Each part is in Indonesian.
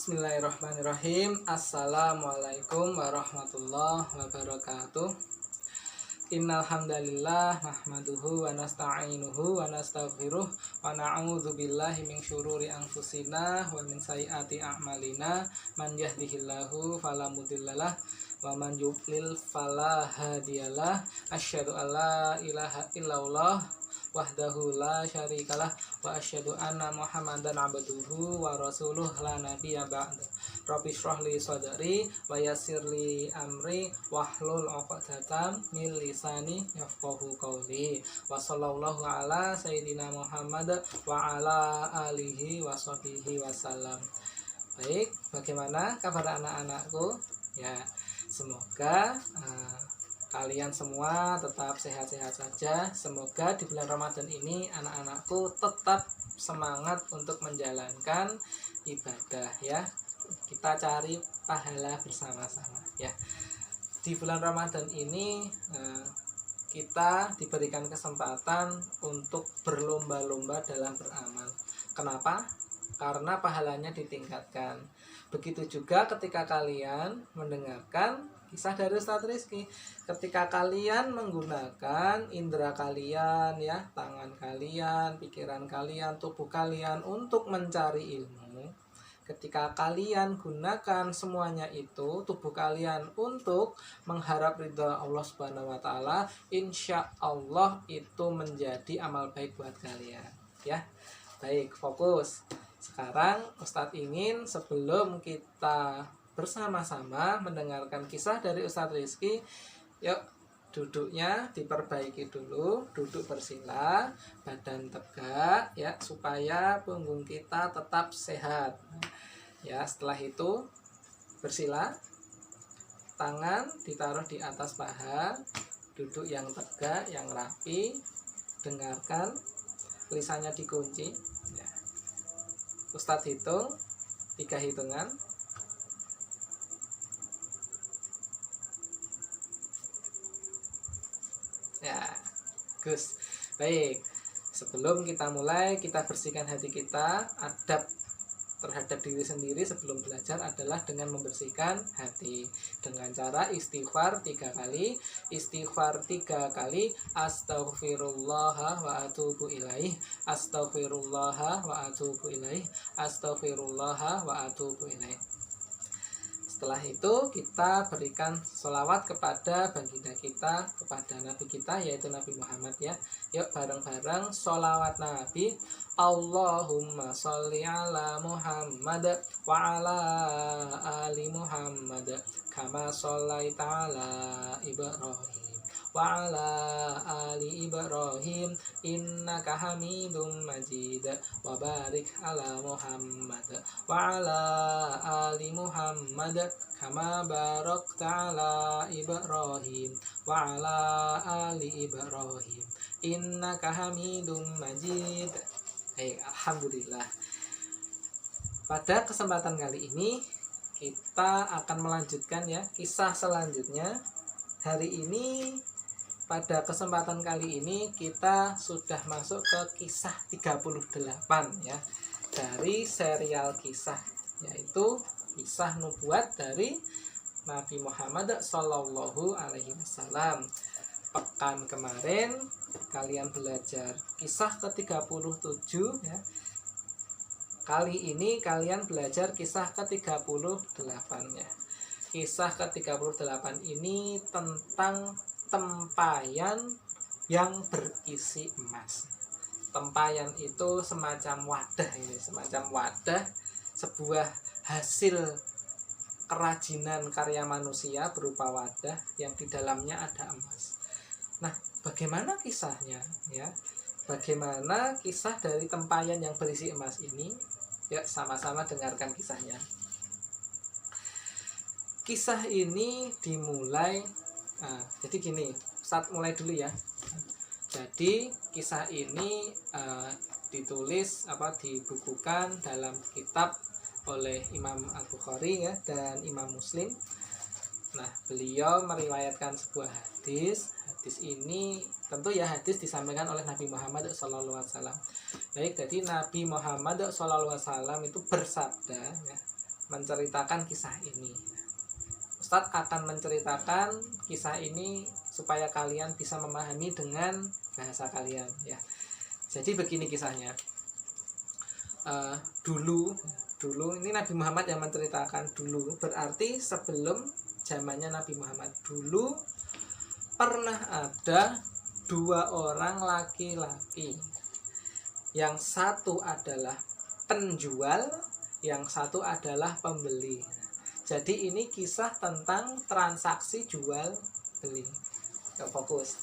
Bismillahirrahmanirrahim. Assalamualaikum warahmatullahi wabarakatuh. Innal hamdalillah nahmaduhu wa nasta'inuhu wa nastaghfiruh wa na'udzu billahi min syururi anfusina wa min sayyiati a'malina. Man yahdihillahu fala mudhillalah wa man yudlil fala hadiyalah. Asyhadu an la ilaha illallah wahdahu la syarikalah wa asyhadu anna muhammadan abduhu wa rasuluh la nabiyya ba'da. Rabbi shrah li sadri wa yassir li amri wahlul 'uqdatam min lisani yafqahu qawli. Wa sallallahu ala sayyidina Muhammad wa ala alihi wa sahbihi wasallam. Baik, bagaimana kabar anak-anakku? Ya, semoga kalian semua tetap sehat-sehat saja. Semoga di bulan Ramadan ini anak-anakku tetap semangat untuk menjalankan ibadah ya. Kita cari pahala bersama-sama ya. Di bulan Ramadan ini kita diberikan kesempatan untuk berlomba-lomba dalam beramal. Kenapa? Karena pahalanya ditingkatkan. Begitu juga ketika kalian mendengarkan kisah dari Ustadz Rizky, ketika kalian menggunakan indera kalian ya, tangan kalian, pikiran kalian, tubuh kalian untuk mencari ilmu, ketika kalian gunakan semuanya itu, tubuh kalian untuk mengharap ridha Allah Subhanahu wa taala, insya Allah itu menjadi amal baik buat kalian ya. Baik, fokus. Sekarang Ustadz ingin sebelum kita bersama-sama mendengarkan kisah dari Ustadz Rizky, yuk duduknya diperbaiki dulu, duduk bersila, badan tegak ya, supaya punggung kita tetap sehat ya. Setelah itu bersila, tangan ditaruh di atas paha, duduk yang tegak, yang rapi, dengarkan, lisannya dikunci ya. Ustadz hitung 3 hitungan. Ya, Gus. Baik. Sebelum kita mulai, kita bersihkan hati kita. Adab terhadap diri sendiri sebelum belajar adalah dengan membersihkan hati dengan cara istighfar 3 kali. Istighfar 3 kali, astaghfirullah wa atubu ilaih, astaghfirullah wa atubu ilaih, astaghfirullah wa atubu ilaih. Setelah itu kita berikan sholawat kepada baginda kita, kepada Nabi kita yaitu Nabi Muhammad ya. Yuk bareng-bareng sholawat Nabi. Allahumma sholli ala Muhammad wa ala ali Muhammad kama shollaita ala Ibrahim wa ala ali Ibrahim innaka hamidum majid wa barik ala Muhammad wa ala ali Muhammad kama barakta ala Ibrahim wa ala ali Ibrahim innaka hamidum majid. Alhamdulillah. Pada kesempatan kali ini kita akan melanjutkan ya kisah selanjutnya. Hari ini pada kesempatan kali ini kita sudah masuk ke kisah 38 ya, dari serial kisah, yaitu kisah nubuat dari Nabi Muhammad Sallallahu Alaihi Wasallam. Pekan kemarin kalian belajar kisah ke-37 ya. Kali ini kalian belajar kisah ke-38 ya. Kisah ke-38 ini tentang tempayan yang berisi emas. Tempayan itu semacam wadah ini, semacam wadah, sebuah hasil kerajinan karya manusia berupa wadah yang di dalamnya ada emas. Nah, bagaimana kisahnya ya? Bagaimana kisah dari tempayan yang berisi emas ini? Ya, sama-sama dengarkan kisahnya. Kisah ini dimulai jadi gini, Ustadz mulai dulu ya. Jadi kisah ini dibukukan dalam kitab oleh Imam Al-Bukhari ya, dan Imam Muslim. Nah, beliau meriwayatkan sebuah hadis. Hadis ini tentu ya hadis disampaikan oleh Nabi Muhammad SAW. Baik, jadi Nabi Muhammad SAW itu bersabda ya, menceritakan kisah ini. Ustadz akan menceritakan kisah ini supaya kalian bisa memahami dengan bahasa kalian ya. Jadi begini kisahnya. Dulu ini Nabi Muhammad yang menceritakan. Dulu berarti sebelum zamannya Nabi Muhammad. Dulu pernah ada 2 orang laki-laki. Yang satu adalah penjual, yang satu adalah pembeli. Jadi ini kisah tentang transaksi jual beli. Fokus.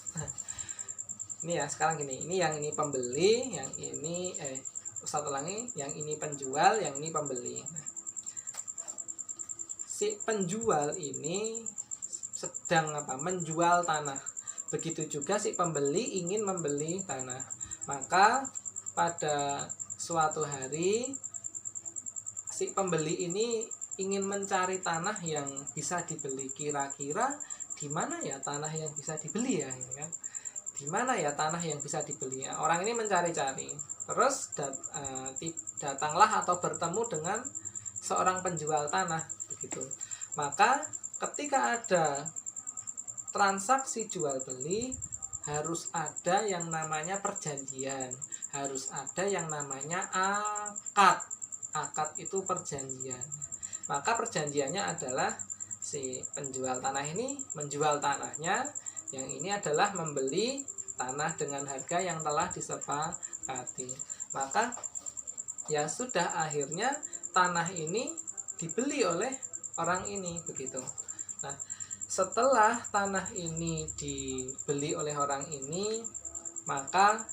Ini ya, sekarang gini. Ini yang ini pembeli, yang ini satu lagi, yang ini penjual, yang ini pembeli. Si penjual ini sedang menjual tanah. Begitu juga si pembeli ingin membeli tanah. Maka pada suatu hari si pembeli ini ingin mencari tanah yang bisa dibeli. Kira-kira di mana ya tanah yang bisa dibeli ya, kan? Di mana ya tanah yang bisa dibeli ya? Orang ini mencari-cari. Terus datanglah atau bertemu dengan seorang penjual tanah begitu. Maka ketika ada transaksi jual beli harus ada yang namanya perjanjian, harus ada yang namanya akad. Akad itu perjanjian. Maka perjanjiannya adalah si penjual tanah ini menjual tanahnya, yang ini adalah membeli tanah dengan harga yang telah disepakati. Maka ya sudah, akhirnya tanah ini dibeli oleh orang ini begitu. Nah, setelah tanah ini dibeli oleh orang ini, maka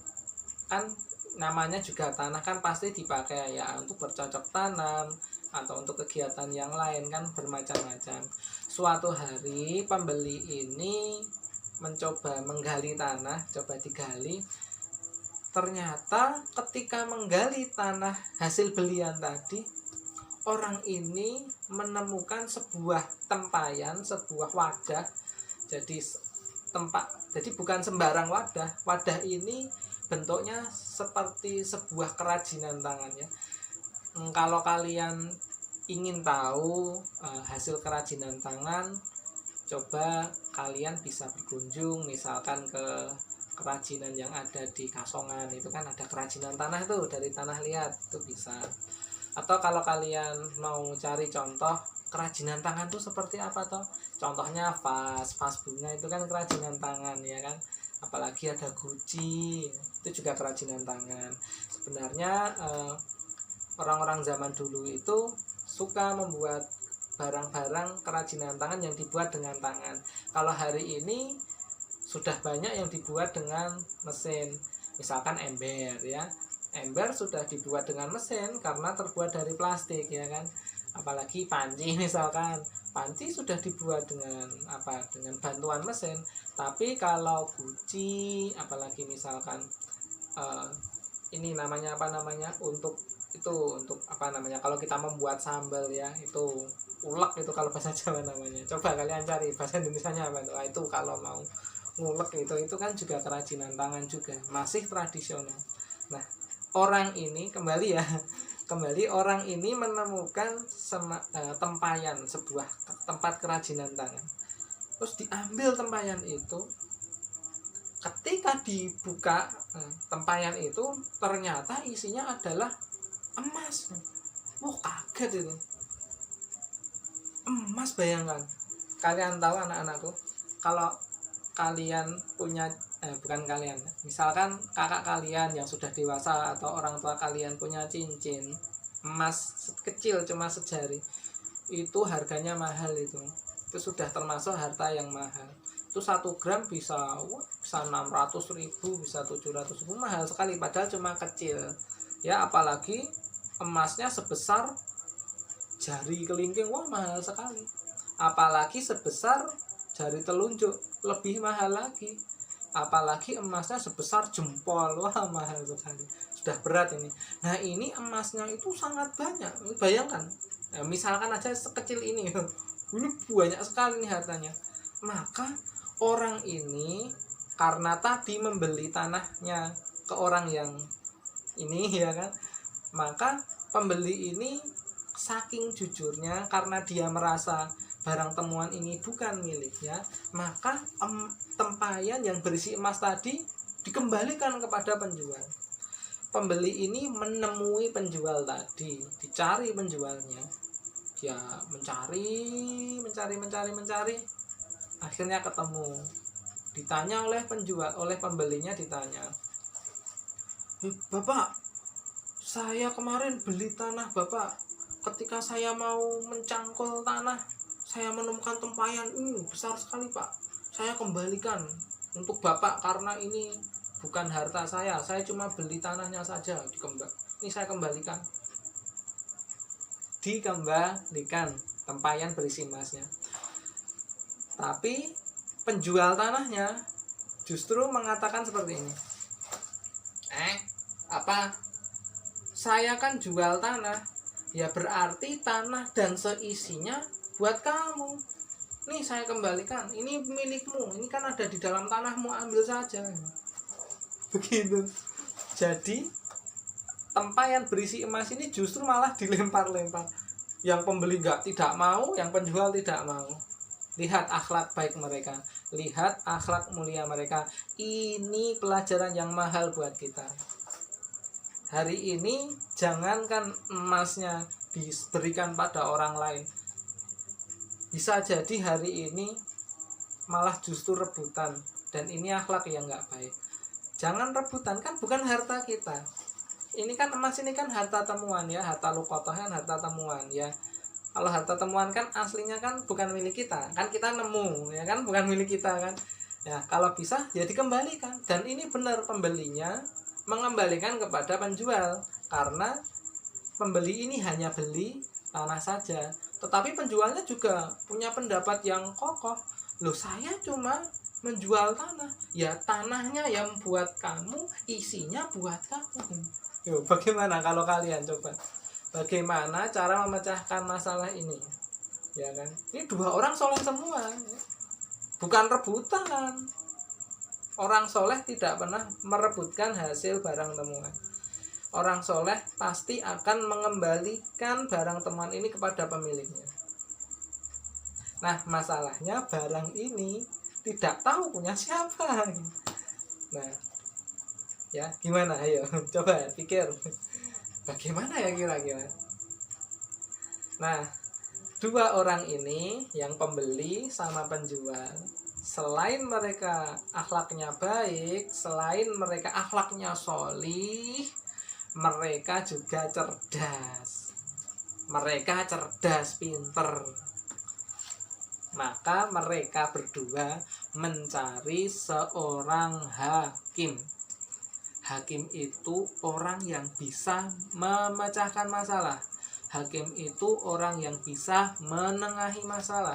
kan namanya juga tanah kan pasti dipakai ya untuk bercocok tanam atau untuk kegiatan yang lain kan bermacam-macam. Suatu hari pembeli ini mencoba menggali tanah, coba digali. Ternyata ketika menggali tanah hasil belian tadi, orang ini menemukan sebuah tempayan, sebuah wadah. Jadi bukan sembarang wadah. Wadah ini bentuknya seperti sebuah kerajinan tangan ya. Kalau kalian ingin tahu hasil kerajinan tangan, coba kalian bisa berkunjung misalkan ke kerajinan yang ada di Kasongan. Itu kan ada kerajinan tanah tuh, dari tanah liat itu bisa. Atau kalau kalian mau cari contoh kerajinan tangan tuh seperti apa toh, contohnya vas bunga itu kan kerajinan tangan ya kan. Apalagi ada guci, itu juga kerajinan tangan. Sebenarnya orang-orang zaman dulu itu suka membuat barang-barang kerajinan tangan yang dibuat dengan tangan. Kalau hari ini sudah banyak yang dibuat dengan mesin. Misalkan ember ya. Ember sudah dibuat dengan mesin karena terbuat dari plastik ya kan. Apalagi panci misalkan. Panci sudah dibuat dengan dengan bantuan mesin. Tapi kalau guci, apalagi misalkan ini namanya untuk kalau kita membuat sambal ya, itu ulek itu kalau bahasa Jawa namanya. Coba kalian cari bahasa Indonesianya apa itu. Itu kalau mau ngulek itu kan juga kerajinan tangan juga, masih tradisional. Nah, orang ini orang ini menemukan tempayan, sebuah tempat kerajinan tangan. Terus diambil tempayan itu. Ketika dibuka tempayan itu, ternyata isinya adalah emas. Kaget itu. Emas, bayangkan. Kalian tahu anak-anakku, kalau kalian punya misalkan kakak kalian yang sudah dewasa atau orang tua kalian punya cincin emas kecil cuma sejari, itu harganya mahal. Itu sudah termasuk harta yang mahal. Itu 1 gram bisa 600.000, bisa 700.000, mahal sekali padahal cuma kecil ya. Apalagi emasnya sebesar jari kelingking, mahal sekali. Apalagi sebesar jari telunjuk, lebih mahal lagi. Apalagi emasnya sebesar jempol, mahal sekali. Sudah berat ini. Nah, ini emasnya itu sangat banyak. Bayangkan, misalkan aja sekecil ini, ini banyak sekali nih hartanya. Maka orang ini karena tadi membeli tanahnya ke orang yang ini ya kan, maka pembeli ini saking jujurnya, karena dia merasa barang temuan ini bukan miliknya, maka tempayan yang berisi emas tadi dikembalikan kepada penjual. Pembeli ini menemui penjual tadi, dicari penjualnya, dia mencari, akhirnya ketemu. Ditanya oleh penjual, oleh pembelinya ditanya, Bapak, saya kemarin beli tanah Bapak. Ketika saya mau mencangkul tanah, saya menemukan tempayan besar sekali Pak. Saya kembalikan untuk Bapak karena ini bukan harta saya cuma beli tanahnya saja. Ini saya kembalikan. Dikembalikan tempayan berisi emasnya. Tapi penjual tanahnya justru mengatakan seperti ini. Apa? Saya kan jual tanah. Ya berarti tanah dan seisinya buat kamu. Nih saya kembalikan. Ini milikmu. Ini kan ada di dalam tanahmu, ambil saja. Begitu. Jadi tempayan berisi emas ini justru malah dilempar-lempar. Yang pembeli tidak mau, yang penjual tidak mau. Lihat akhlak baik mereka, lihat akhlak mulia mereka. Ini pelajaran yang mahal buat kita. Hari ini jangankan emasnya diberikan pada orang lain, bisa jadi hari ini malah justru rebutan. Dan ini akhlak yang nggak baik. Jangan rebutan, kan bukan harta kita. Ini kan emas ini kan harta temuan ya, harta luqatah kan harta temuan ya. Kalau harta temuan kan aslinya kan bukan milik kita, kan kita nemu ya kan, bukan milik kita kan. Ya kalau bisa ya dikembalikan. Dan ini benar, pembelinya mengembalikan kepada penjual karena pembeli ini hanya beli tanah saja. Tetapi penjualnya juga punya pendapat yang kokoh. Loh, saya cuma menjual tanah, ya tanahnya yang buat kamu, isinya buat kamu. Yo, bagaimana kalau kalian coba? Bagaimana cara memecahkan masalah ini? Ya kan? Ini dua orang soleh semua, ya. Bukan rebutan. Orang soleh tidak pernah merebutkan hasil barang temuan. Orang soleh pasti akan mengembalikan barang temuan ini kepada pemiliknya. Nah, masalahnya barang ini tidak tahu punya siapa. Nah, ya gimana? Ayo, coba pikir. Bagaimana ya kira-kira? Nah, dua orang ini, yang pembeli sama penjual, selain mereka akhlaknya baik, selain mereka akhlaknya sholih, mereka juga cerdas. Mereka cerdas, pinter. Maka mereka berdua mencari seorang hakim. Hakim itu orang yang bisa memecahkan masalah. Hakim itu orang yang bisa menengahi masalah.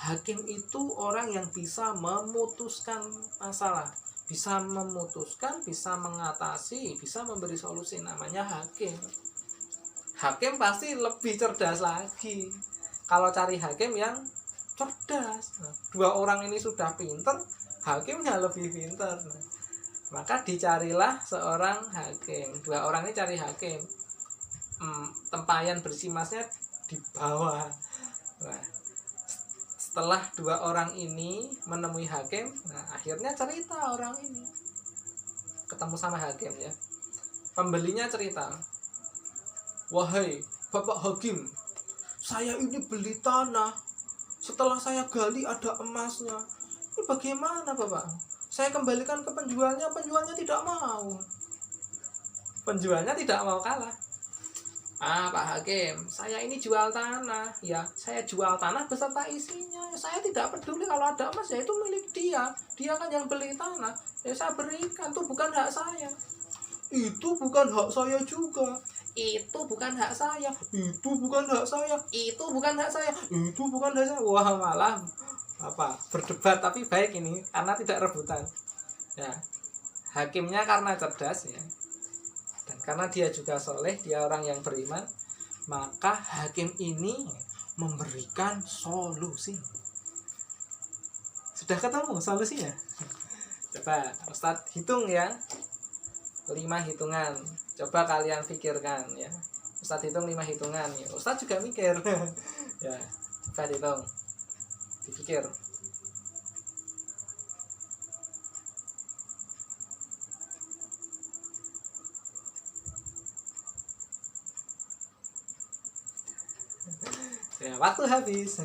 Hakim itu orang yang bisa memutuskan masalah. Bisa memutuskan, bisa mengatasi, bisa memberi solusi. Namanya hakim. Hakim pasti lebih cerdas lagi. Kalau cari hakim yang cerdas. Nah, dua orang ini sudah pinter, hakimnya lebih pinter. Maka dicarilah seorang hakim. Dua orang ini cari hakim. Tempayan berisi emasnya di bawah. Nah, setelah dua orang ini menemui hakim, nah akhirnya cerita orang ini ketemu sama hakim ya. Pembelinya cerita, wahai Bapak Hakim, saya ini beli tanah. Setelah saya gali ada emasnya. Ini bagaimana Bapak? Saya kembalikan ke penjualnya, penjualnya tidak mau. Penjualnya tidak mau kalah. Pak Hakim, saya ini jual tanah. Ya, saya jual tanah beserta isinya. Saya tidak peduli kalau ada emas, ya itu milik dia. Dia kan yang beli tanah. Ya saya berikan, itu bukan hak saya. Itu bukan hak saya juga. Itu bukan hak saya. Itu bukan hak saya. Itu bukan hak saya. Itu bukan hak saya. Wah, malah berdebat, tapi baik ini karena tidak rebutan. Ya, hakimnya karena cerdas ya, dan karena dia juga soleh, dia orang yang beriman, maka hakim ini memberikan solusi. Sudah ketemu solusinya? Coba Ustadz hitung ya, 5 hitungan. Coba kalian pikirkan ya. Ustaz hitung 5 hitungan ya. Ustaz juga mikir. Ya, coba hitung. Dipikir. Ya, waktu habis.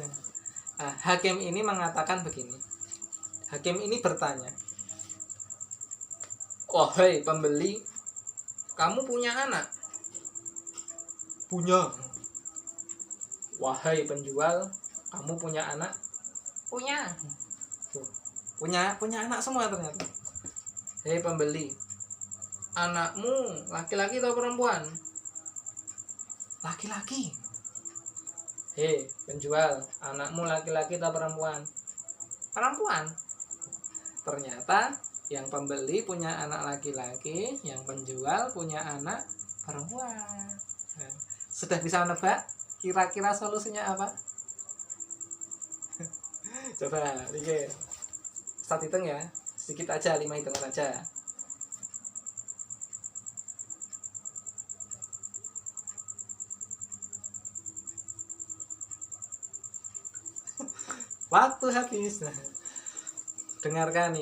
Nah, hakim ini mengatakan begini. Hakim ini bertanya, "Wahai pembeli, kamu punya anak?" "Punya." "Wahai penjual, kamu punya anak?" "Punya." Tuh, punya anak semua ternyata. "Hei pembeli, anakmu laki-laki atau perempuan?" "Laki-laki." "Hei penjual, anakmu laki-laki atau perempuan?" "Perempuan." Ternyata yang pembeli punya anak laki-laki, yang penjual punya anak perempuan. Nah, sudah bisa menebak kira-kira solusinya apa? Coba pikir. Start hitung ya, sedikit aja, 5 hitungan aja. Waktu habis. Dengarkan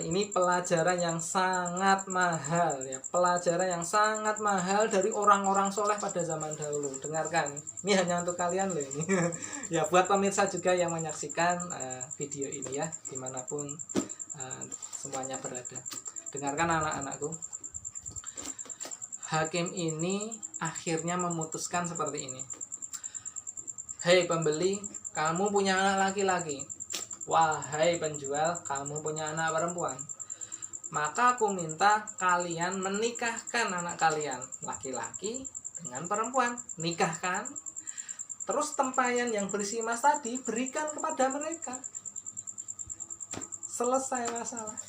ini pelajaran yang sangat mahal ya, pelajaran yang sangat mahal dari orang-orang soleh pada zaman dahulu. Dengarkan, ini hanya untuk kalian loh ini. Ya, buat pemirsa juga yang menyaksikan video ini ya, dimanapun semuanya berada. Dengarkan anak-anakku. Hakim ini akhirnya memutuskan seperti ini. "Hei pembeli, kamu punya anak laki-laki. Wahai penjual, kamu punya anak perempuan. Maka aku minta kalian menikahkan anak kalian, laki-laki dengan perempuan. Nikahkan. Terus tempayan yang berisi emas tadi berikan kepada mereka." Selesai masalah.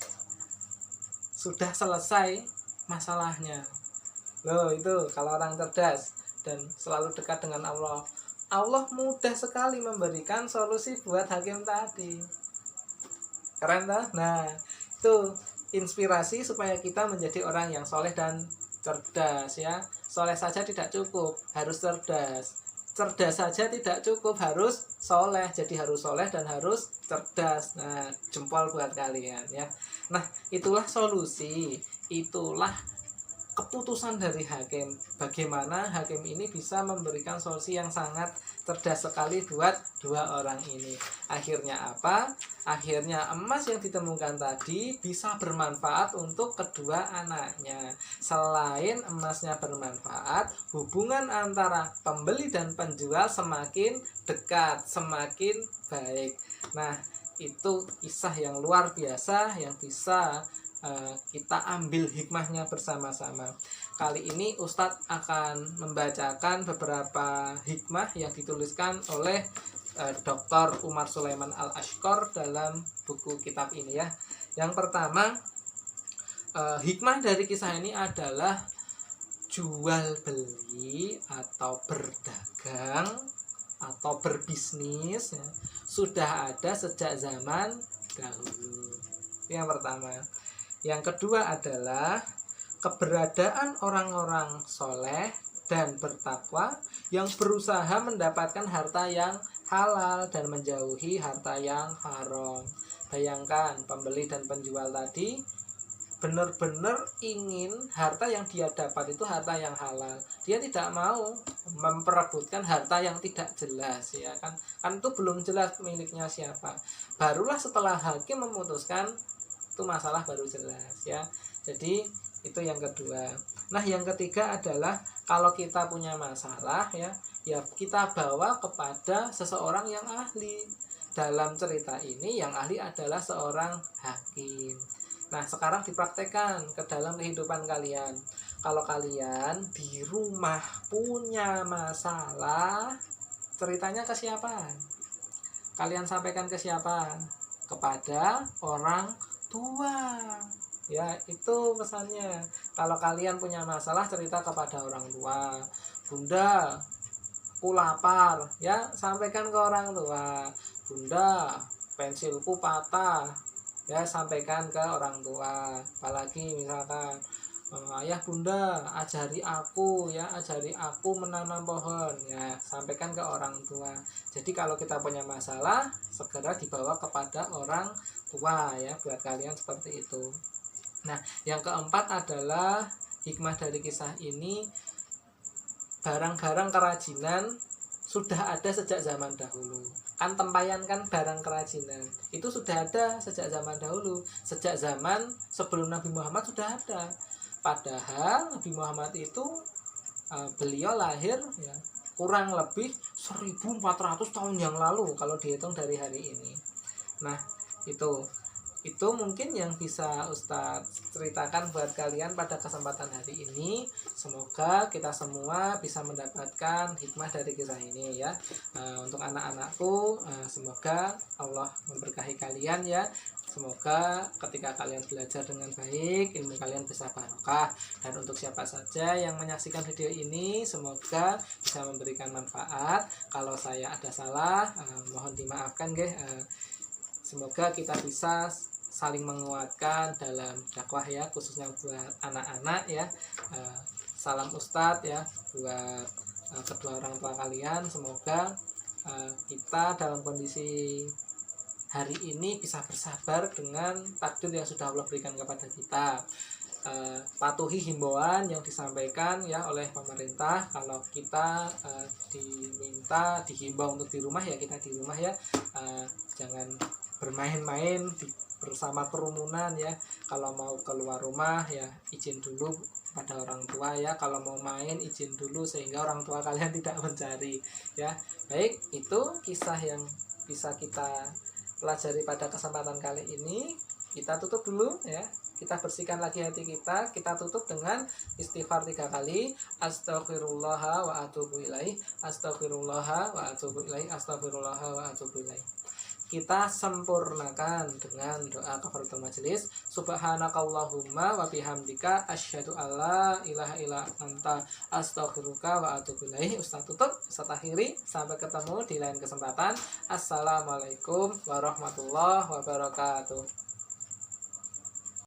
Sudah selesai masalahnya. Loh, itu kalau orang cerdas dan selalu dekat dengan Allah, Allah mudah sekali memberikan solusi buat hakim tadi. Keren toh? Nah, itu inspirasi supaya kita menjadi orang yang soleh dan cerdas ya. Soleh saja tidak cukup, harus cerdas. Cerdas saja tidak cukup, harus soleh. Jadi harus soleh dan harus cerdas. Nah, jempol buat kalian ya. Nah, itulah solusi, itulah keputusan dari hakim. Bagaimana hakim ini bisa memberikan solusi yang sangat cerdas sekali buat dua orang ini. Akhirnya apa? Akhirnya emas yang ditemukan tadi bisa bermanfaat untuk kedua anaknya. Selain emasnya bermanfaat, hubungan antara pembeli dan penjual semakin dekat, semakin baik. Nah, itu kisah yang luar biasa yang bisa kita ambil hikmahnya bersama-sama. Kali ini Ustadz akan membacakan beberapa hikmah yang dituliskan oleh Dr. Umar Sulaiman Al-Ashqar dalam buku kitab ini ya. Yang pertama, hikmah dari kisah ini adalah jual beli atau berdagang atau berbisnis ya, sudah ada sejak zaman dahulu. Yang pertama. Yang kedua adalah keberadaan orang-orang soleh dan bertakwa yang berusaha mendapatkan harta yang halal dan menjauhi harta yang haram. Bayangkan pembeli dan penjual tadi benar-benar ingin harta yang dia dapat itu harta yang halal. Dia tidak mau memperebutkan harta yang tidak jelas ya kan. Kan itu belum jelas miliknya siapa. Barulah setelah hakim memutuskan itu masalah baru jelas ya. Jadi itu yang kedua. Nah, yang ketiga adalah kalau kita punya masalah ya kita bawa kepada seseorang yang ahli. Dalam cerita ini yang ahli adalah seorang hakim. Nah, sekarang dipraktekkan ke dalam kehidupan kalian. Kalau kalian di rumah punya masalah, ceritanya ke siapa? Kalian sampaikan ke siapa? Kepada orang tua ya, itu pesannya. Kalau kalian punya masalah, cerita kepada orang tua. "Bunda, aku lapar," ya sampaikan ke orang tua. "Bunda, pensilku patah," ya sampaikan ke orang tua. Apalagi misalkan Ayah bunda ajari aku ya, ajari aku menanam pohon ya, sampaikan ke orang tua. Jadi kalau kita punya masalah segera dibawa kepada orang tua ya, buat kalian seperti itu. Nah, yang keempat adalah hikmah dari kisah ini, barang-barang kerajinan sudah ada sejak zaman dahulu. Kan tempayan kan barang kerajinan itu sudah ada sejak zaman dahulu, sejak zaman sebelum Nabi Muhammad sudah ada. Padahal Nabi Muhammad itu beliau lahir ya kurang lebih 1400 tahun yang lalu kalau dihitung dari hari ini. Nah, itu mungkin yang bisa Ustadz ceritakan buat kalian pada kesempatan hari ini. Semoga kita semua bisa mendapatkan hikmah dari kisah ini ya. Untuk anak-anakku, semoga Allah memberkahi kalian ya. Semoga ketika kalian belajar dengan baik, ilmu kalian bisa barokah. Dan untuk siapa saja yang menyaksikan video ini, semoga bisa memberikan manfaat. Kalau saya ada salah, mohon dimaafkan guys. Semoga kita bisa saling menguatkan dalam dakwah ya, khususnya buat anak-anak ya. Salam Ustadz ya buat kedua orang tua kalian. Semoga kita dalam kondisi hari ini bisa bersabar dengan takdir yang sudah Allah berikan kepada kita. Patuhi himbauan yang disampaikan ya oleh pemerintah. Kalau kita dihimbau untuk di rumah ya, kita di rumah ya. Jangan bermain-main bersama kerumunan ya. Kalau mau keluar rumah ya izin dulu pada orang tua ya. Kalau mau main izin dulu sehingga orang tua kalian tidak mencari ya. Baik, itu kisah yang bisa kita pelajari pada kesempatan kali ini. Kita tutup dulu ya. Kita bersihkan lagi hati kita. Kita tutup dengan istighfar 3 kali. Astaghfirullah wa atubu ilaih. Astaghfirullah wa atubu ilaih. Astaghfirullah wa atubu ilaih. Kita sempurnakan dengan doa kafaratul majelis. Subhanakallahumma wa bihamdika asyhadu alla ilaha illa anta astaghfiruka wa atubu ilaih. Ustaz tutup, Ustaz akhiri. Sampai ketemu di lain kesempatan. Assalamualaikum warahmatullahi wabarakatuh.